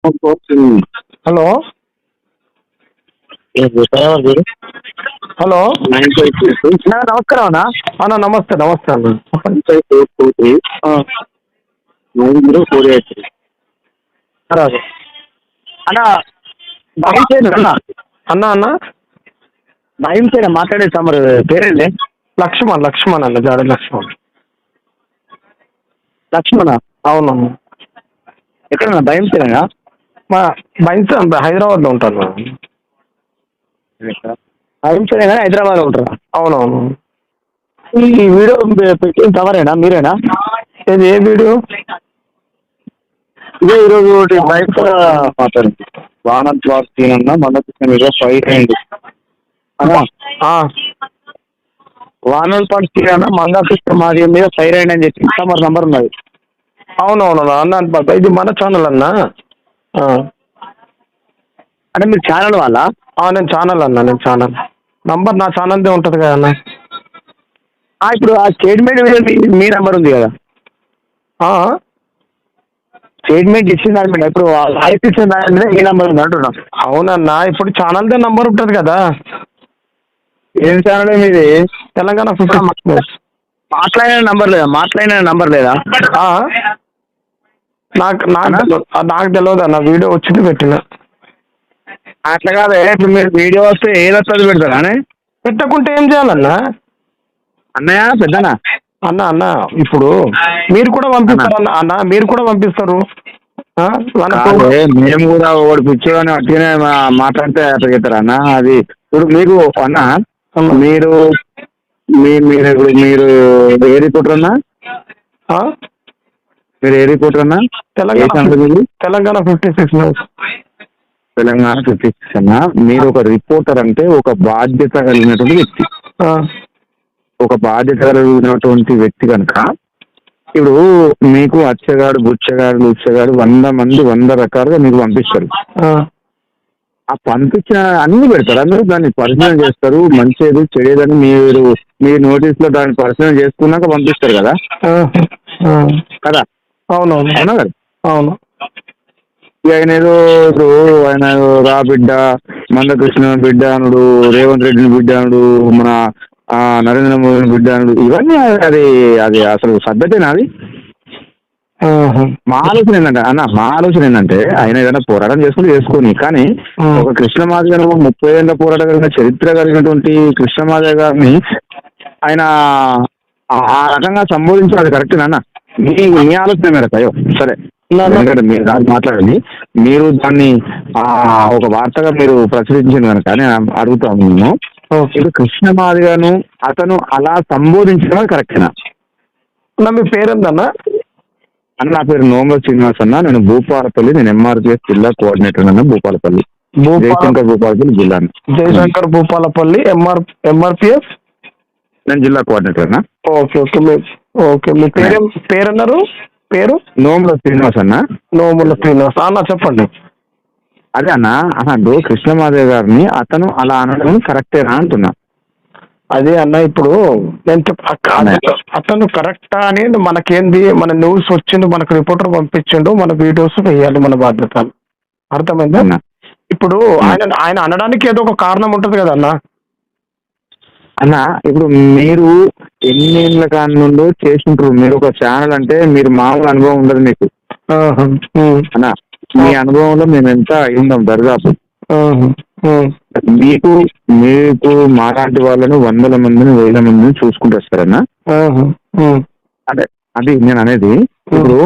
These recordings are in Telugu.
హలో హలో నమస్కారం అన్న. అన్న నమస్తే నమస్తే అన్న. అన్న భయం అన్న అన్న అన్న భయం చేయరా మాట్లాడే తమరు పేరేంటి? లక్ష్మణ్ అన్న, జాడ లక్ష్మణ్. లక్ష్మణ. అవునన్న. ఎక్కడన్నా భయం చేయరా? మా బయట హైదరాబాద్లో ఉంటాను. భయం చేయగా హైదరాబాద్లో ఉంటారా? అవునవును. ఈ వీడియో పెట్టిన తమరేనా, మీరేనా? ఇది ఏ వీడియో? ఇదే ఈరోజు బైక్ మాట్లాడు వాహనం క్లాస్ తీనన్నా మన ఫైట్ అయింది వాహనాల పాటు తీరన్నా మందాకృష్ణ మాది మీద ఫైర్ అయింది అని చెప్పి తమరు నంబర్ ఉన్నది. అవునవును అన్న, ఇది మన ఛానల్ అన్న. అంటే మీరు ఛానల్ వాళ్ళ? నేను ఛానల్ అన్న, నేను ఛానల్ నంబర్ నా ఛానల్దే ఉంటుంది కదా అన్న. ఇప్పుడు ఆ స్టేట్మెంట్ మీద మీ నంబర్ ఉంది కదా? స్టేట్మెంట్ ఇచ్చిన దాని మీద, ఇప్పుడు వాయిస్ ఇచ్చిన దాని మీద మీ నంబర్ ఉంది అంటున్నా. అవునన్నా, ఇప్పుడు ఛానల్దే నంబర్ ఉంటుంది కదా. ఏం ఛానల్ మీది? తెలంగాణ 56 మాట్లాడిన నంబర్ లేదా? నాకు తెలియదు అన్న, వీడియో వచ్చింది పెట్టిన. అట్లా కాదు, ఇప్పుడు మీరు వీడియో వస్తే ఏదొస్తుంది పెడతారా అని? పెట్టకుంటే ఏం చేయాలన్నా? అన్నయ్య పెద్దనా అన్న ఇప్పుడు మీరు కూడా పంపిస్తారు అన్న, మీరు కూడా పంపిస్తారు. మేము కూడా ఒకటి పిచ్చోని అట్టిగానే మాట్లాడితే అట్లా చెప్తారా అన్న? అది ఇప్పుడు మీకు అన్న, మీరు ఇప్పుడు మీరు ఏ రిపోర్టర్ అన్నా? మీరు ఏ రిపోర్టర్ అన్నా? తెలంగాణ 56 తెలంగాణ 56 అన్నా. మీరు ఒక రిపోర్టర్ అంటే ఒక బాధ్యత కలిగినటువంటి వ్యక్తి. ఒక బాధ్యత కలిగినటువంటి వ్యక్తి కనుక ఇప్పుడు మీకు అచ్చగాడు, బుచ్చగాడు, లుచ్చగాడు 100 మంది 100 రకాలుగా మీకు పంపిస్తారు. ఆ పంపించిన అన్ని పెడతారు. అందరూ దాన్ని పరిశీలన చేస్తారు. మంచిది చెడేదని మీ నోటీస్లో దాన్ని పరిశీలన చేసుకున్నాక పంపిస్తారు కదా కదా? అవునవును. అవునా కదా? అవును. ఆయన ఏదో ఇప్పుడు ఆయన రా బిడ్డ, మందకృష్ణ బిడ్డ అనుడు, రేవంత్ రెడ్డిని బిడ్డ అనుడు, మన నరేంద్ర మోదీని బిడ్డ అనుడు, ఇవన్నీ అది అసలు సభ్యతేనా? అది మా ఆలోచన ఏంటంటే ఆయన ఏదైనా పోరాటం చేసుకొని కానీ ఒక కృష్ణమాదిగ 30 ఏళ్ళ పోరాటం కలిగిన చరిత్ర కలిగినటువంటి కృష్ణమాదిగ గారిని ఆయన ఆ రకంగా సంబోధించడం అది కరెక్టేనా? మీ ఆలోచన మేరకు అయ్యో సరే, ఎందుకంటే మీరు దాన్ని మాట్లాడండి. మీరు దాన్ని ఒక వార్తగా మీరు ప్రచురించింది కనుక నేను అడుగుతాను. మేము ఇప్పుడు కృష్ణమాదిగను అతను అలా సంబోధించడం కరెక్టేనా? మీ పేరేందన్నా? అన్న నా పేరు నోముల శ్రీనివాస్ అన్న. నేను భూపాలపల్లి, నేను ఎంఆర్పిఎస్ జిల్లా కోఆర్డినేటర్ అన్న. భూపాలపల్లి, జయశంకర్ భూపాలపల్లి జిల్లా. జయశంకర్ భూపాలపల్లి ఎంఆర్పిఎస్ నేను జిల్లా కోఆర్డినేటర్ అన్న. ఓకే మీ పేరన్నారు? పేరు నోముల శ్రీనివాస్ అన్న. నోముల శ్రీనివాస్ అన్న, చెప్పండి. అదే అన్న, కృష్ణమాదేవి గారిని అతను అలా అనడం కరెక్టేనా అంటున్నా. అదే అన్న, ఇప్పుడు నేను అతను కరెక్టా అని మనకేంది, మన న్యూస్ వచ్చిండు, మనకు రిపోర్టర్ పంపించిండు, మన వీడియోస్ వేయాలి, మన బాధ్యత. అర్థమైందా? ఇప్పుడు ఆయన అనడానికి ఏదో ఒక కారణం ఉంటుంది కదా అన్న. ఇప్పుడు మీరు ఎన్నేళ్ళ కాని నుండి చేసింటారు. మీరు ఒక ఛానల్ అంటే మీరు మామూలు అనుభవం ఉండదు మీకు అన్న. మీ అనుభవంలో మేము ఎంత అయిందాం దరిదాపు. మీకు మాలాంటి వాళ్ళను 100 మందిని 1000 మందిని చూసుకుంటూ వస్తారన్నా. అది నేను అనేది. ఇప్పుడు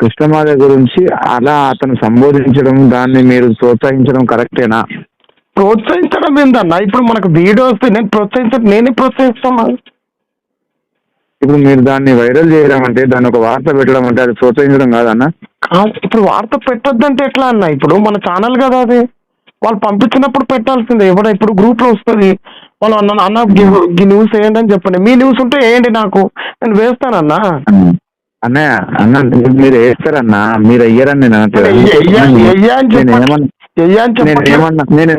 కృష్ణమాదేవి గురించి అలా అతను సంబోధించడం, దాన్ని మీరు ప్రోత్సహించడం కరెక్టేనా? ప్రోత్సహించడం ఏందన్నా? ఇప్పుడు మనకు వీడియోస్ నేనే ప్రోత్సహిస్తాను. ఇప్పుడు మీరు దాన్ని వైరల్ చేయడం అంటే, దాన్ని ఒక వార్త పెట్టడం అంటే అది ప్రోత్సహించడం కాదన్న? ఇప్పుడు వార్త పెట్టొద్దంటే ఎట్లా అన్న? ఇప్పుడు మన ఛానల్ కదా అది, వాళ్ళు పంపించినప్పుడు పెట్టాల్సిందే. ఇప్పుడు గ్రూప్ లో వస్తుంది, వాళ్ళు అన్న ఈ న్యూస్ వేయండి అని చెప్పండి. మీ న్యూస్ ఉంటే వేయండి, నేను వేస్తానన్నా. అన్న మీరు వేస్తారన్నా, మీరు అయ్యారని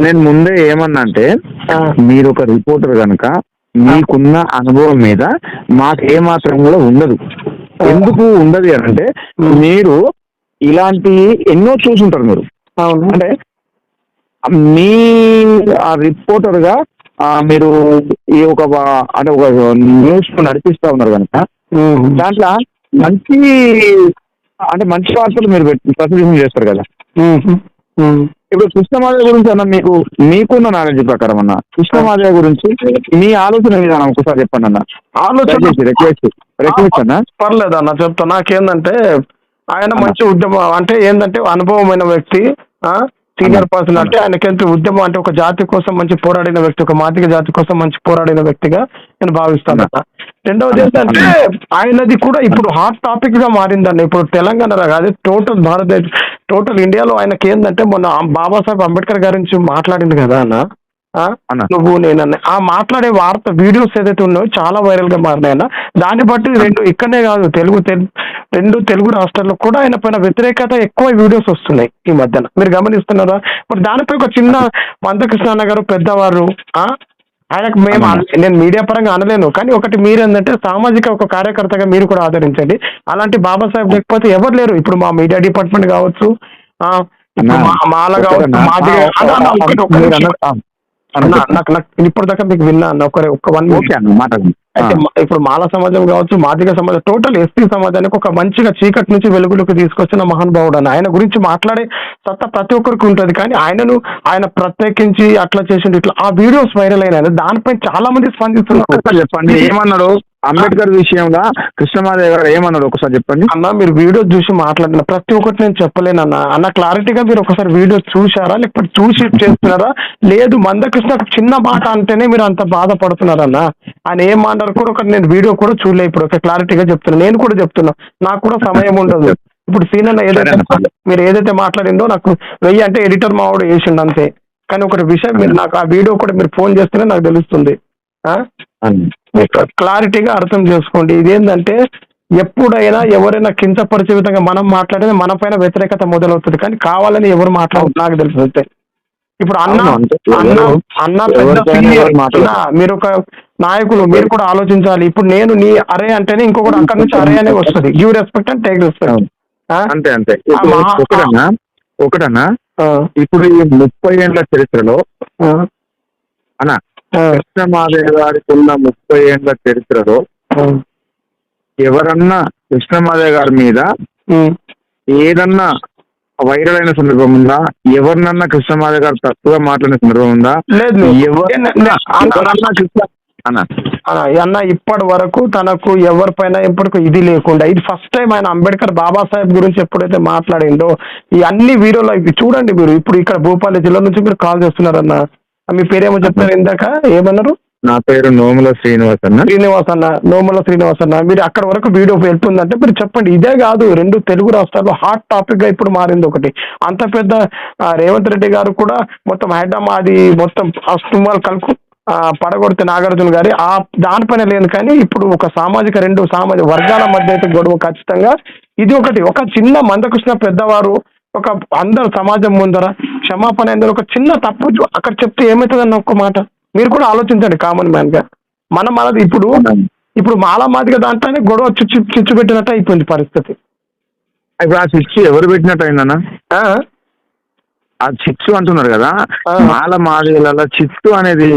నేను ముందే ఏమన్నా అంటే, మీరు ఒక రిపోర్టర్ కనుక మీకున్న అనుభవం మీద మాకు ఏమాత్రం కూడా ఉండదు. ఎందుకు ఉండదు అంటే, మీరు ఇలాంటి ఎన్నో చూసుంటారు మీరు. అవును. అంటే మీ రిపోర్టర్ గా మీరు ఈ ఒక అంటే ఒక న్యూస్ నడిపిస్తా ఉన్నారు కనుక దాంట్లో మంచి అంటే మంచి వార్తలు మీరు ప్రతినిధి చేస్తారు కదా. ఇప్పుడు కృష్ణమాదేవి గురించి అన్న మీకున్న నాలెడ్జ్ ప్రకారం అన్న కృష్ణమాదేవి గురించి మీ ఆలోచన విధానం ఒకసారి చెప్పండి అన్న. ఆలోచన రిక్వెస్ట్ అన్న. పర్లేదు అన్న చెప్తా. నాకేందంటే ఆయన మంచి ఉద్యమం అంటే ఏంటంటే అనుభవమైన వ్యక్తి, సీనియర్ పర్సన్. అంటే ఆయనకి ఉద్యమం అంటే ఒక జాతి కోసం మంచి పోరాడిన వ్యక్తి, ఒక మాదిగ జాతి కోసం మంచి పోరాడిన వ్యక్తిగా నేను భావిస్తాను. రెండవది ఏంటంటే ఆయనది కూడా ఇప్పుడు హాట్ టాపిక్ గా మారిందండి. ఇప్పుడు తెలంగాణలో కాదు, టోటల్ భారతదేశం, టోటల్ ఇండియాలో ఆయనకి ఏంటంటే మొన్న బాబాసాహెబ్ అంబేద్కర్ గారి నుంచి మాట్లాడింది కదా అన్న, నువ్వు నేనన్న ఆ మాట్లాడే వార్త వీడియోస్ ఏదైతే ఉన్నాయో చాలా వైరల్ గా మారినాయన్న. దాన్ని బట్టి ఇక్కడనే కాదు రెండు తెలుగు రాష్ట్రాల్లో కూడా ఆయన పైన వ్యతిరేకత ఎక్కువ వీడియోస్ వస్తున్నాయి ఈ మధ్యన. మీరు గమనిస్తున్నారా? మరి దానిపై ఒక చిన్న మందకృష్ణ గారు పెద్దవారు, ఆయనకు నేను మీడియా పరంగా అనలేను, కానీ ఒకటి మీరేంటంటే సామాజిక ఒక కార్యకర్తగా మీరు కూడా ఆదరించండి. అలాంటి బాబాసాహెబ్ లేకపోతే ఎవరు లేరు. ఇప్పుడు మా మీడియా డిపార్ట్మెంట్ కావచ్చు, మాల కావచ్చు, నాకు ఇప్పటిదాకా మీకు విన్నా అన్న ఒక 1 minute. అయితే ఇప్పుడు మాల సమాజం కావచ్చు, మాదిగ సమాజం, టోటల్ ఎస్టీ సమాజానికి ఒక మంచిగా చీకటి నుంచి వెలుగులోకి తీసుకొచ్చిన మహానుభావుడు అన్న. ఆయన గురించి మాట్లాడే సత్తా ప్రతి ఒక్కరికి ఉంటుంది, కానీ ఆయన ప్రత్యేకించి అట్లా చేసిండు ఇట్లా ఆ వీడియోస్ వైరల్ అయినాయి. దానిపై చాలా మంది స్పందిస్తున్నారు. చెప్పండి ఏమన్నాడు అంబేద్కర్ విషయంలో కృష్ణమాదేవి గారు ఏమన్నాడు ఒకసారి చెప్పండి అన్న. మీరు వీడియో చూసి మాట్లాడిన ప్రతి ఒక్కటి నేను చెప్పలేను అన్న క్లారిటీగా మీరు ఒకసారి వీడియో చూసారా, లేకపోతే చూసి చేస్తున్నారా? లేదు, మందకృష్ణ చిన్న మాట అంటేనే మీరు అంత బాధపడుతున్నారన్న. ఆయన ఏం మాట్లాడారు కూడా ఒకటి నేను వీడియో కూడా చూడలే. ఇప్పుడు ఒక క్లారిటీగా చెప్తున్నా, నేను కూడా చెప్తున్నా, నాకు కూడా సమయం ఉండదు. ఇప్పుడు సీన్ ఏదైతే మీరు ఏదైతే మాట్లాడిందో నాకు 1000 అంటే ఎడిటర్ మావాడు వేసిండు అంతే. కానీ ఒకటి విషయం, మీరు నాకు ఆ వీడియో కూడా మీరు ఫోన్ చేస్తేనే నాకు తెలుస్తుంది. క్లారిటీగా అర్థం చేసుకోండి. ఇదేంటంటే ఎప్పుడైనా ఎవరైనా కించపరిచే విధంగా మనం మాట్లాడితే మన పైన వ్యతిరేకత మొదలవుతుంది, కానీ కావాలని ఎవరు మాట్లాడుతుంది నాకు తెలుసు అంతే. ఇప్పుడు అన్న మీరు ఒక నాయకులు, మీరు కూడా ఆలోచించాలి. ఇప్పుడు నేను నీ అరే అంటేనే ఇంకొకటి అక్కడి నుంచి అరే అనే వస్తుంది. Give respect and take respect. అంతే అంతే. ఒకటన్నా ఇప్పుడు ఈ 30 ఏళ్ల చరిత్రలో అన్నా కృష్ణమాదేవి గారికి ఉన్న 30 ఏళ్ల చరిత్రలో ఎవరన్నా కృష్ణమాదేవి గారి మీద ఏదన్నా వైరల్ అయిన సందర్భం ఉందా? ఎవరినన్నా కృష్ణమాదేవి గారు తప్పుగా మాట్లాడిన సందర్భం ఉందా? అన్న ఇప్పటి వరకు తనకు ఎవరిపైన ఎప్పటికీ ఇది లేకుండా, ఇది ఫస్ట్ టైం ఆయన అంబేద్కర్ బాబాసాహెబ్ గురించి ఎప్పుడైతే మాట్లాడిందో ఈ అన్ని వీడియోలో చూడండి. మీరు ఇప్పుడు ఇక్కడ భూపాలి జిల్లా నుంచి మీరు కాల్ చేస్తున్నారన్న. మీ పేరేమో చెప్తారు ఇందాక, ఏమన్నారు? నా పేరు నోముల శ్రీనివాస్ అన్న. నోముల శ్రీనివాస్ అన్న. మీరు అక్కడ వరకు వీడియో వెళ్తుందంటే మీరు చెప్పండి. ఇదే కాదు, 2 తెలుగు రాష్ట్రాల్లో హాట్ టాపిక్ గా ఇప్పుడు మారింది ఒకటి. అంత పెద్ద రేవంత్ రెడ్డి గారు కూడా మొత్తం హైదరాబాద్ మొత్తం అస్తుమాలు కలుపు పడగొడితే నాగార్జున గారి దానిపైన లేదు, కానీ ఇప్పుడు ఒక రెండు సామాజిక వర్గాల మధ్య అయితే గొడవ ఖచ్చితంగా. ఇది ఒక చిన్న మందకృష్ణ పెద్దవారు ఒక అందరు సమాజం ముందర క్షమాపణ అందరూ ఒక చిన్న తప్పు అక్కడ చెప్తే ఏమవుతుందన్న ఒక్క మాట మీరు కూడా ఆలోచించండి కామన్ మ్యాన్ గా. మనది ఇప్పుడు మాదిగా దాంట్లోనే గొడవ చిచ్చు పెట్టినట్టు అయిపోయింది పరిస్థితి. ఇప్పుడు ఆ చిచ్చు ఎవరు పెట్టినట్టు అయిందన్న? ఆ చిచ్చు అంటున్నారు కదా, మాదిగల చిచ్చు అనేది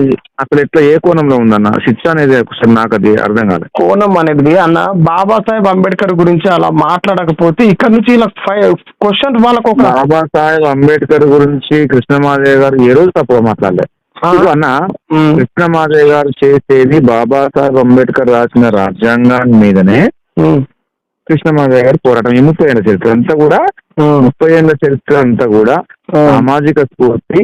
అసలు ఎట్లా ఏ కోణంలో ఉందన్న? చిచ్చు అనేది నాకు అది అర్థం కాదు. కోణం అనేది అన్న, బాబాసాహెబ్ అంబేద్కర్ గురించి అలా మాట్లాడకపోతే ఇక్కడ నుంచి ఇలా క్వశ్చన్ వాళ్ళకు బాబాసాహెబ్ అంబేద్కర్ గురించి కృష్ణమాదేవి గారు ఏ రోజు తప్పుగా మాట్లాడలేదు అన్న. కృష్ణమాదేవి గారు చేసేది బాబాసాహెబ్ అంబేద్కర్ రాసిన రాజ్యాంగాన్ని మీదనే కృష్ణమాదేవి గారి పోరాటం. ఈ 30 ఏళ్ల చరిత్ర అంతా కూడా 30 ఏళ్ల చరిత్ర అంతా కూడా సామాజిక స్ఫూర్తి,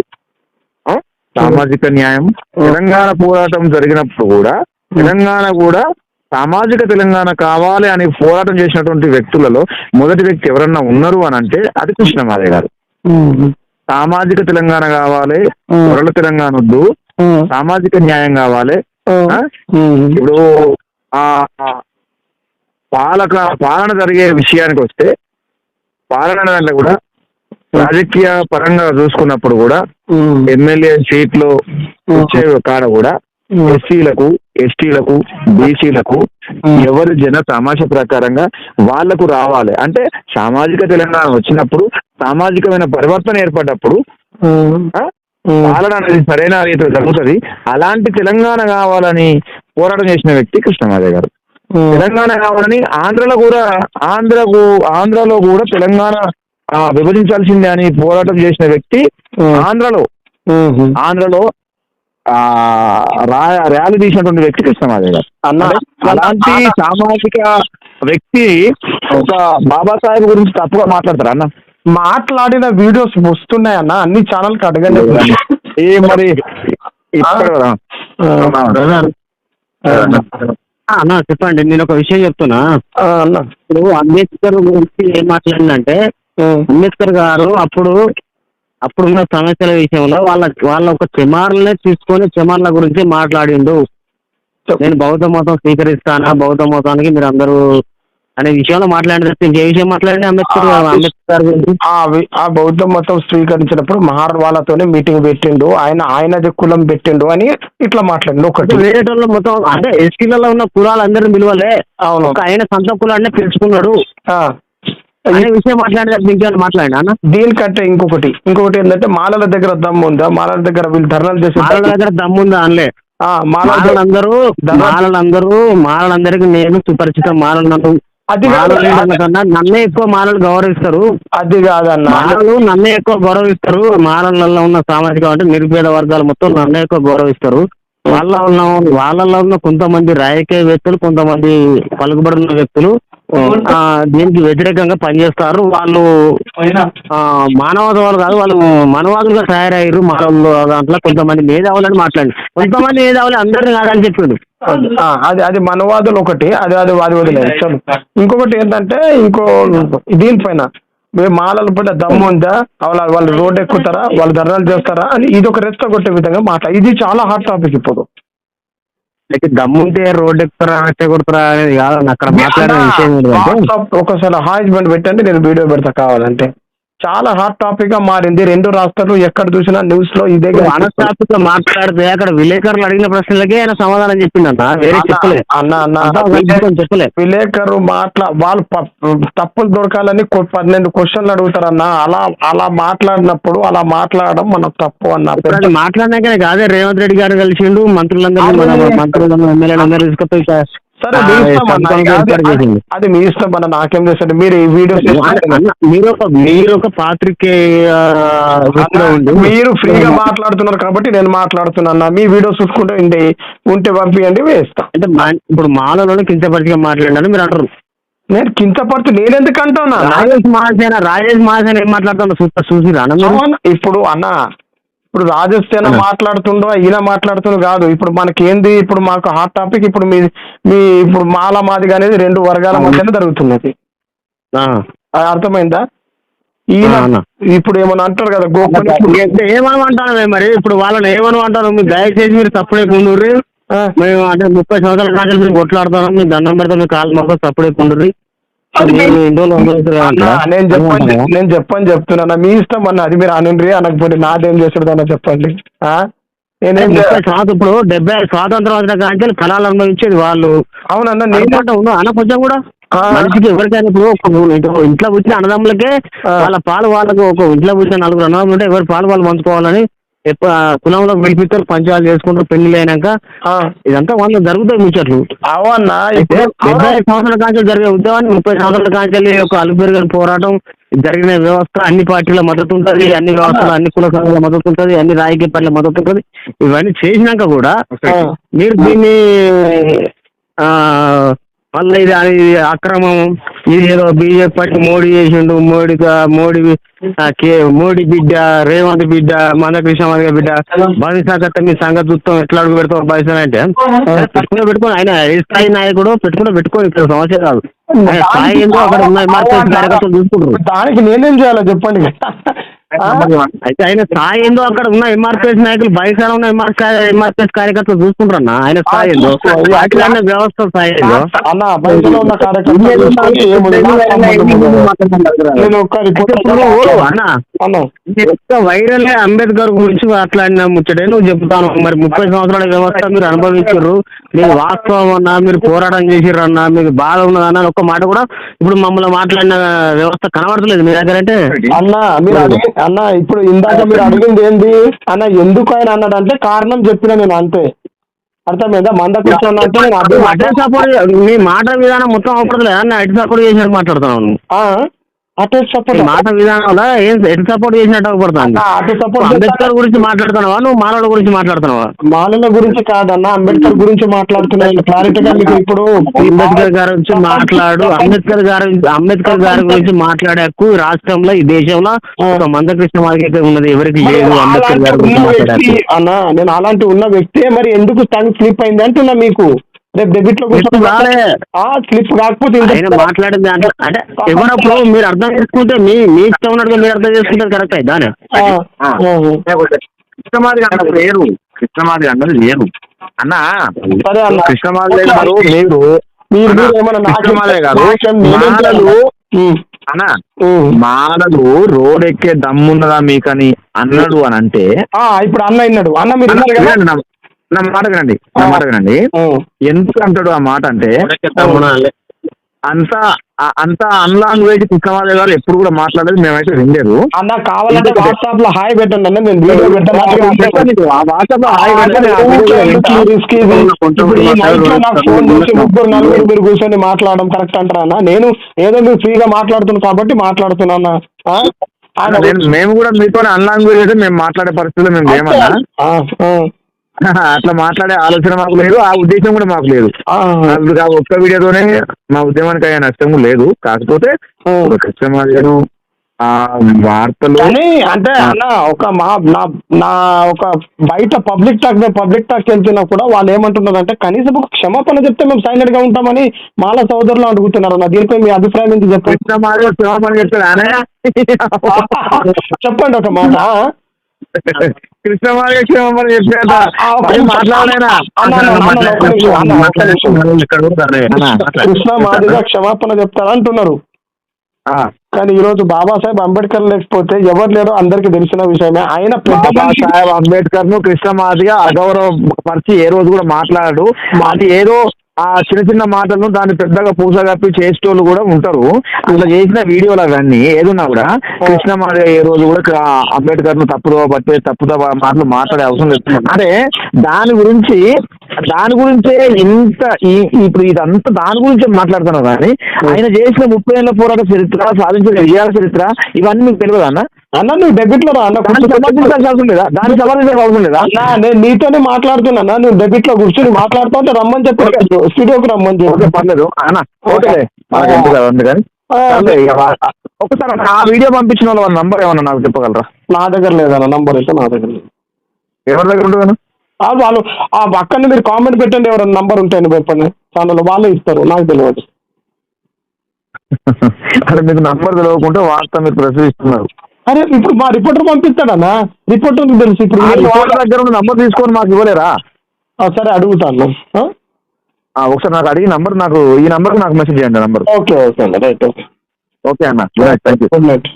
సామాజిక న్యాయం. తెలంగాణ పోరాటం జరిగినప్పుడు కూడా తెలంగాణ కూడా సామాజిక తెలంగాణ కావాలి అని పోరాటం చేసినటువంటి వ్యక్తులలో మొదటి వ్యక్తి ఎవరన్నా ఉన్నారు అని అంటే అది కృష్ణమాదేవి గారు. సామాజిక తెలంగాణ కావాలి, పొరల తెలంగాణ వద్దు, సామాజిక న్యాయం కావాలి. ఇప్పుడు పాలన జరిగే విషయానికి వస్తే పాలన దాంట్లో కూడా రాజకీయ పరంగా చూసుకున్నప్పుడు కూడా ఎమ్మెల్యే సీట్లు వచ్చే కాడ కూడా ఎస్సీలకు, ఎస్టీలకు, బీసీలకు ఎవరు జన తమాష ప్రకారంగా వాళ్లకు రావాలి. అంటే సామాజిక తెలంగాణ వచ్చినప్పుడు, సామాజికమైన పరివర్తన ఏర్పడ్డప్పుడు పాలన అనేది సరైన రీతిలో జరుగుతుంది. అలాంటి తెలంగాణ కావాలని పోరాటం చేసిన వ్యక్తి కృష్ణమాదిగ గారు. తెలంగాణ కావాలని ఆంధ్రలో కూడా తెలంగాణ విభజించాల్సిందే అని పోరాటం చేసిన వ్యక్తి ఆంధ్రలో ర్యాలీ తీసినటువంటి వ్యక్తి కృష్ణమాదిగ గారు. అలాంటి సామాజిక వ్యక్తి ఒక బాబాసాహెబ్ గురించి తప్పుగా మాట్లాడతారా అన్న? మాట్లాడిన వీడియోస్ వస్తున్నాయి అన్న, అన్ని ఛానల్కి అడగండి. మరి అన్న చెప్పండి, నేను ఒక విషయం చెప్తున్నా అన్న. ఇప్పుడు అంబేద్కర్ గురించి ఏం మాట్లాడిందంటే, అంబేద్కర్ గారు అప్పుడున్న సమస్యల విషయంలో వాళ్ళ ఒక చెమార్లనే తీసుకొని చెమార్ల గురించి మాట్లాడిండు. నేను బౌద్ధ మతం స్వీకరిస్తానా, బౌద్ధ మతానికి మీరు అందరూ అనే విషయంలో మాట్లాడితే ఇంకే విషయం మాట్లాడి అంబేద్కర్ గురించి ఆ బౌద్ధ మతం స్వీకరించినప్పుడు మహార్ వాళ్ళతోనే మీటింగ్ పెట్టిండు, ఆయనది కులం పెట్టిండు అని ఇట్లా మాట్లాడిండు. ఒకటి వేరేటోళ్ళు మొత్తం అంటే ఎస్టీలలో ఉన్న కులాలందరినీ పిలవలే, అవును, ఆయన సొంత కులాన్ని పిలుచుకున్నాడు అనే విషయం మాట్లాడినా అన్న. దీనికంటే ఇంకొకటి ఏంటంటే మాలల దగ్గర దమ్ము ఉందా, మాలల దగ్గర వీళ్ళు ధర్నాలు చేసే మాలల దగ్గర దమ్ముందా అనలే. మాలలందరికీ నేను సుపరిచితం. నన్నే ఎక్కువ మాలలు గౌరవిస్తారు. అది కాదన్న, మాలలు నన్నే ఎక్కువ గౌరవిస్తారు. మాలలలో ఉన్న సామాజిక అంటే నిరుపేద వర్గాలు మొత్తం నన్నే ఎక్కువ గౌరవిస్తారు. వాళ్ళలో ఉన్న కొంతమంది రాజకీయ వ్యక్తులు, కొంతమంది పలుకుబడిన వ్యక్తులు దీనికి వ్యతిరేకంగా పనిచేస్తారు. వాళ్ళు మానవవాదులు కాదు, వాళ్ళు మనవాదులుగా తయారయ్యారు. మానవులు దాంట్లో కొంతమంది మేధావులని మాట్లాడి, కొంతమంది మేధావులు అందరినీ కాదని చెప్పిండు. అది మనవాదులు ఒకటి, అది వదిలేదు. ఇంకొకటి ఏంటంటే దీనిపైన మేము మాలల పైన దమ్ము ఉందా, వాళ్ళు రోడ్డు ఎక్కుతారా, వాళ్ళు ధర్నాలు చేస్తారా అని ఇది ఒక రెచ్చగొట్టే విధంగా ఇది చాలా హాట్ టాపిక్ ఇప్పుడు. దమ్ముంటే రోడ్డు ఎక్కుతారా, రెచ్చగొడతారా అనేది కాదు అక్కడ మాట్లాడే విషయం. ఒకసారి హాయిస్మెంట్ పెట్టండి, నేను వీడియో పెడతా కావాలంటే. చాలా హాట్ టాపిక్ గా మారింది. 2 రాష్ట్రాలు ఎక్కడ చూసినా న్యూస్ లో ఇదే టాపిక్ గా మాట్లాడితే అక్కడ విలేకరులు అడిగిన ప్రశ్నలకే ఆయన సమాధానం చెప్పిండన్న, వేరే చెప్పలే. చెప్పలే విలేకరు వాళ్ళు తప్పులు దొరకాలని 12 క్వశ్చన్లు అడుగుతారన్న. అలా మాట్లాడినప్పుడు అలా మాట్లాడడం మనకు తప్పు అన్న. మాట్లాడినాకనే కాదే రేవంత్ రెడ్డి గారు కలిసిండు, మంత్రులందరూ ఎమ్మెల్యేలందరూ తీసుకొచ్చి సరే మీ ఇష్టం అది మీ ఇష్టం అన్న, నాకేం చేస్తారు. మీరు ఈ వీడియోస్ మీరు ఒక పాత్రికేయ, మీరు ఫ్రీగా మాట్లాడుతున్నారు కాబట్టి నేను మాట్లాడుతున్నా. మీ వీడియోస్ చూసుకుంటూ ఉంటే పంపియండి, వేస్తా. అంటే ఇప్పుడు మాలలోనే కించపరిచిగా మాట్లాడినారు మీరు అంటారు. నేను కించపరిచి నేనెందుకు అంటున్నా? రాజేష్ మహాసేన ఏం మాట్లాడుతున్నా చూసిరా ఇప్పుడు అన్న, ఇప్పుడు రాజస్థాన్ మాట్లాడుతుండో ఈయన మాట్లాడుతుండో కాదు. ఇప్పుడు మనకేంది, ఇప్పుడు మాకు హాట్ టాపిక్ ఇప్పుడు మీ ఇప్పుడు మాదిగ అనేది 2 వర్గాల మధ్యన జరుగుతున్నది. అర్థమైందా? ఈయన ఇప్పుడు ఏమన్నా అంటారు కదా ఏమనమంటాను మరి. ఇప్పుడు వాళ్ళని ఏమనమంటారు? మీరు దయచేసి మీరు తప్పుడే కొండ్రి, మేము అంటే 30 సంవత్సరాల కాదు మీరు కొట్లాడుతున్నాం, మీ దండం పెడతాం, మీ కాలు మాకు తప్పుడే కొండ్రి. నేను చెప్తున్నా, మీ ఇష్టం అన్న. అది మీరు అనండి, అనకపోతే నాదేం చేస్తాడు అన్న చెప్పండి. నేనేం ఇప్పుడు 70 స్వాతంత్రం వచ్చిన కానీ కళాలు అనుభవించేది వాళ్ళు. అవునన్న, అన్న కొంచెం కూడా మనిషికి ఎవరికైనా ఇప్పుడు ఇంట్లో పుట్టిన అన్నదమ్ములకే వాళ్ళ పాలు వాళ్ళకు, ఒక ఇంట్లో పుట్టిన 4 అన్నదమ్ములు ఉంటే ఎవరి పాలు వాళ్ళు పంచుకోవాలని కులంలో పిలిపిస్తారు, పంచాలు చేసుకుంటారు. పెళ్లి అయినాక ఇదంతా వాళ్ళు జరుగుతాయి ముచ్చట్లు. అవునా? 75 సంవత్సరాల కాంచెలు జరిగే ఉద్యమాన్ని 30 సంవత్సరాల కాంచెలు ఒక అలుపెరుగని పోరాటం జరిగిన వ్యవస్థ, అన్ని పార్టీల మద్దతు ఉంటుంది, అన్ని వ్యవస్థలు, అన్ని కుల సంఘాల మద్దతు ఉంటుంది, అన్ని రాజకీయ పార్టీల మద్దతు ఉంటుంది. ఇవన్నీ చేసినాక కూడా మీరు దీన్ని మళ్ళీ ఇది అక్రమం, ఇది ఏదో బీజేపీ పార్టీ మోడీ చేసిండు, మోడీ బిడ్డ, రేవంత్ బిడ్డ, మందకృష్ణమాదిగ బిడ్డ, బదిసాకత్త మీ సంగతి చూస్తాం, ఎట్లా అడుగు పెడతాం బదిసాన్ అంటే పెట్టుకుని ఆయన ఏ స్థాయి నాయకుడు పెట్టుకోని ఇక్కడ సమస్య కాదు. స్థాయి ఏంటో అక్కడ ఉన్న కార్యకర్తలు చూసుకుంటారు. దానికి నేనేం చేయాలో చెప్పండి. అయితే ఆయన స్థాయి ఏందో అక్కడ ఉన్న ఎంఆర్పిఎస్ నాయకులు బయట ఉన్న ఎంఆర్పిఎస్ కార్యకర్తలు చూసుకుంటారన్న ఆయన స్థాయి ఏందో అట్లా వ్యవస్థ స్థాయి ఏందో అన్న బయటలో ఉన్న వైరల్ అంబేద్కర్ గురించి మాట్లాడిన ముచ్చటే నువ్వు చెప్తాను. మరి 30 సంవత్సరాల వ్యవస్థ మీరు అనుభవించారు, మీరు వాస్తవం అన్నా, మీరు పోరాటం చేసిర్రు అన్నా, మీకు బాధ ఉన్నదన్న ఒక్క మాట కూడా ఇప్పుడు మమ్మల్ని మాట్లాడిన వ్యవస్థ కనబడతలేదు మీ దగ్గర. అంటే అన్న మీరు అన్న ఇప్పుడు ఇందాక మీరు అడిగింది ఏంది అన్న, ఎందుకు ఆయన అన్నాడంటే కారణం చెప్పిన నేను అంతే, అర్థమైందా? మందకృష్ణ అంటే అటే సపోర్ట్ మీ మాట విధానం మొత్తం అవపడలేదు అన్న, ఎటు సపోర్ట్ చేసినట్టు మాట్లాడుతున్నాను. అటు సపోర్ట్ మాట విధానంలో ఎటు సపోర్ట్ చేసినట్టు అవపడుతుంది. అటు సపోర్ట్ అంబేద్కర్ గురించి మాట్లాడుతున్నావా, నువ్వు మానవుల గురించి మాట్లాడుతున్నావా? మానవుల గురించి కాదన్న, అంబేద్కర్ గురించి మాట్లాడుతున్నాను క్లారిటీగా మీకు. ఇప్పుడు అంబేద్కర్ గారి గురించి మాట్లాడు, అంబేద్కర్ గారి గురించి మాట్లాడే హక్కు రాష్ట్రంలో ఈ దేశంలో ఒక మందకృష్ణ మాదిరి ఉన్నది, ఎవరికి లేదు. అంబేద్కర్ గారి గురించి మాట్లాడే అన్న నేను అలాంటి ఉన్న వ్యక్తే, మరి ఎందుకు టంగ్ స్లిప్ అయింది అంటున్నా మీకు. రేపు డెబిట్ లో స్లిప్ కాకపోతే మాట్లాడింది అంటే ఎవరప్పుడు మీరు అర్థం చేసుకుంటే మీ ఇష్టం ఉన్నట్టుగా మీరు అర్థం చేసుకుంటే కరెక్ట్ అయితే కృష్ణమాది అన్నది లేరు, కృష్ణమాది అన్నది లేరు అన్న. సరే అన్న, కృష్ణమాది గారు లేరు, కృష్ణమాదే గారు అన్న మానలు రోడ్ ఎక్కే దమ్మున్నదా మీకని అన్నాడు అని అంటే ఇప్పుడు అన్న విన్నాడు. అన్న మీరు నా మాట వినండి, ఎందుకు అంటాడు ఆ మాట అంటే అంత అన్లాంగ్వేజ్ కృష్ణమాదే గారు ఎప్పుడు కూడా మాట్లాడేది మేమైతే వినలేదు. అన్న కావాలంటే వాట్సాప్ లో హాయ్ పెట్టండి అన్న, నేను వీడియో పెట్టాను. ముగ్గురు నలుగురు మీరు కూర్చొని మాట్లాడడం కరెక్ట్ అంటారా అన్న? నేను ఏదో మీరు ఫ్రీగా మాట్లాడుతున్నాను కాబట్టి మాట్లాడుతున్నా అన్న. మేము కూడా మీతో అన్లాంగ్వేజ్ అయితే మేము మాట్లాడే పరిస్థితుల్లో మేము ఏమన్నా అట్లా మాట్లాడే ఆలోచన మాకు లేదు, ఆ ఉద్దేశం కూడా మాకు లేదు. ఒక్క వీడియోతోనే మా ఉద్యమానికి అయ్యే నష్టం లేదు. కాకపోతే కృష్ణమాది గారు వార్తలు అంటే అన్న ఒక నా ఒక బయట పబ్లిక్ టాక్ వెళ్తున్నా కూడా వాళ్ళు ఏమంటున్నారు అంటే కనీసం ఒక క్షమాపణ చెప్తే మేము సైలెంట్ గా ఉంటామని మాల సోదరులు అడుగుతున్నారు అన్న. దీనిపై మీ అభిప్రాయం ఏంటి చెప్పండి. కృష్ణమాది క్షమాపణ చెప్తారా చెప్పండి ఒక మాట. కృష్ణమాది క్షమాపణ చెప్పేట మాట్లాడలేనా? కృష్ణమాదిగా క్షమాపణ చెప్తారా అంటున్నారు. కానీ ఈ రోజు బాబాసాహెబ్ అంబేద్కర్ లేకపోతే ఎవరు లేరో అందరికి తెలిసిన విషయమే. ఆయన బాబాసాహెబ్ అంబేద్కర్ ను కృష్ణమాదిగా అగౌరవపరిచి ఏ రోజు కూడా మాట్లాడాడు. అది ఏదో ఆ చిన్న చిన్న మాటలను దాన్ని పెద్దగా పూసగప్పి చేసేటోళ్ళు కూడా ఉంటారు. అట్లా చేసిన వీడియోలు అవన్నీ ఏదున్నా కూడా కృష్ణమాది ఏ రోజు కూడా అంబేద్కర్ ను తప్పుదో మాటలు మాట్లాడే అవసరం లేదు. అంటే దాని గురించే ఇంత ఇప్పుడు ఇదంతా దాని గురించే మాట్లాడుతున్నావు. కానీ ఆయన చేసిన 30 ఏళ్ల పోరాట చరిత్ర, సాధించిన విజయాల చరిత్ర ఇవన్నీ మీకు తెలియదు అన్న. నువ్వు డెబిట్ లో సమర్థించాల్సిన అవసరం లేదా? దాన్ని సమర్థించాల్సిన అవసరం లేదా? నేను నీతోనే మాట్లాడుతున్నా, నువ్వు డెబిట్ లో కూర్చొని మాట్లాడుతూ ఉంటే రమ్మని చెప్పి స్టూడియోకి రమ్మని చెప్పి పర్లేదు అన్న. ఓకే అందుకని ఒకసారి ఆ వీడియో పంపించిన వాళ్ళ నంబర్ ఏమన్నా నాకు చెప్పగలరా? నా దగ్గర లేదన్న నంబర్, అయితే నా దగ్గర లేదు. ఎవరి దగ్గర ఉంటుంది? వాళ్ళు ఆ పక్కన మీరు కామెంట్ పెట్టండి, ఎవరైనా నంబర్ ఉంటాయని చెప్పండి, ఛానల్ వాళ్ళే ఇస్తారు, నాకు తెలియదు. అరే మీకు నంబర్ తెలియకుండా వార్త మీరు ప్రశ్నిస్తున్నారు. అరే ఇప్పుడు మా రిపోర్టర్ పంపిస్తాడన్నా, రిపోర్టర్ తెలుసు. ఇప్పుడు దగ్గర ఉన్న నంబర్ తీసుకొని మాకు ఇవ్వలేరా? సరే అడుగుతాను. ఒకసారి నాకు అడిగి నంబర్, నాకు ఈ నంబర్కి నాకు మెసేజ్ చేయండి నంబర్. ఓకే ఓకే అన్న, రైట్. ఓకే ఓకే అన్న, థ్యాంక్ యూ. Good night.